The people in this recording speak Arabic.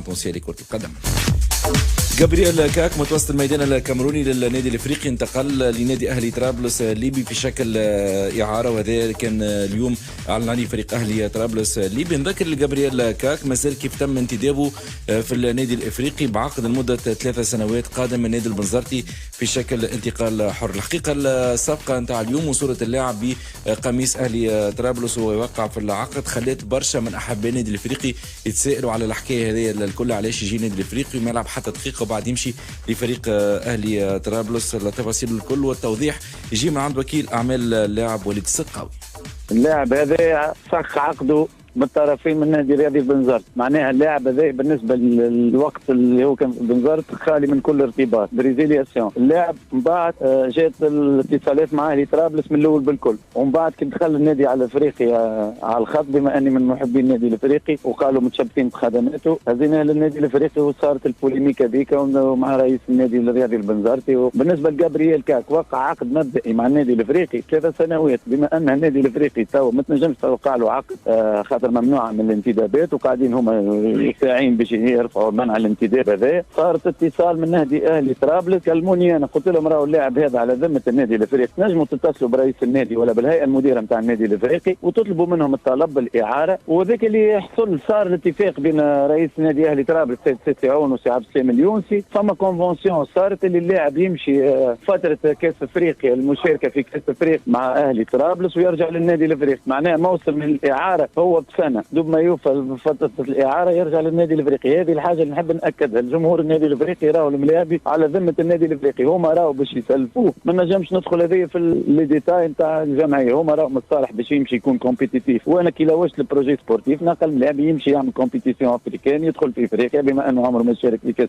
تونسية لكرة القدم. جابرييل كاك متوسط الميدان الكاميروني للنادي الافريقي انتقل لنادي اهلي طرابلس الليبي في شكل اعاره، وهذا كان اليوم اعلن عليه فريق اهلي طرابلس الليبي. نذكر جابرييل كاك مازال كيف تم انتدابه في النادي الافريقي بعقد لمده 3 سنوات قادم من النادي البنزرتي في شكل انتقال حر. الحقيقه الصفقه نتاع اليوم وصوره اللاعب بقميص اهلي طرابلس وهو يوقع في العقد خلات برشا من احباء النادي الافريقي يتساءلوا على الحكايه هذه الكل، علاش يجي النادي الافريقي وما يلعب حتى دقيقه وبعد يمشي لفريق اهلي طرابلس. التفاصيل الكل والتوضيح يجي من عند وكيل اعمال اللاعب وليد السقاوي. اللاعب هذا فك عقده بالطرفين من النادي الرياضي بنزرت، معناها اللاعب هذا بالنسبه للوقت اللي هو كان في بنزرت خالي من كل ارتباط بريزيلياسيون. اللاعب من بعد جات الاتصالات مع اهلي طرابلس من الاول بالكل، ومن بعد كي دخل النادي على الافريقي على الخط بما اني من محبين النادي الافريقي وقالوا متشبثين بخدماته، هزيناه للنادي الافريقي وصارت البوليميك هذيك مع رئيس النادي الرياضي البنزرتي. وبالنسبه لجابرييل كاك وقع عقد مبدئي مع النادي الافريقي 3 سنوات، بما ان النادي الافريقي تو ما تنجمش توقع له عقد خاطر ممنوعه من الانتدابات وقاعدين هما ساعين باش يرفعوا منع الانتداب هذا. صارت اتصال من نادي اهلي طرابلس، كلموني انا قلت لهم راهو اللاعب هذا على ذمه النادي الافريقي، نجموا تتصلوا برئيس النادي ولا بالهيئه المديره نتاع النادي الافريقي وتطلبوا منهم الطلب بالاعاره. وذاك اللي يحصل صار الاتفاق بين رئيس النادي اهلي طرابلس سيد سيسي عون وسي عبد السلام اليونسي، فما كونفونسيون صارت اللي اللاعب يمشي فتره كاس افريقيا المشاركه في كاس افريقيا مع اهلي طرابلس ويرجع للنادي الافريقي، معناها موسم من الاعاره هو بسنه، دوب ما يوفى فتره الاعاره يرجع للنادي الافريقي. هذه الحاجه اللي نحب ناكدها الجمهور النادي الافريقي راهو الملاعبي على ذمه النادي الافريقي، هما راهو باش يسلفوه، ما نجمش ندخل هذه في لي ديتاي نتاع الجمعيه، هما راهو متصالح باش يمشي يكون كومبيتيتيف، وانا كي لوجت البروجي سبورتيف نقل ملاعبي يمشي يعمل كومبيتيسيون افريكان يدخل في افريقيا بما انه عمره ما شارك في كاس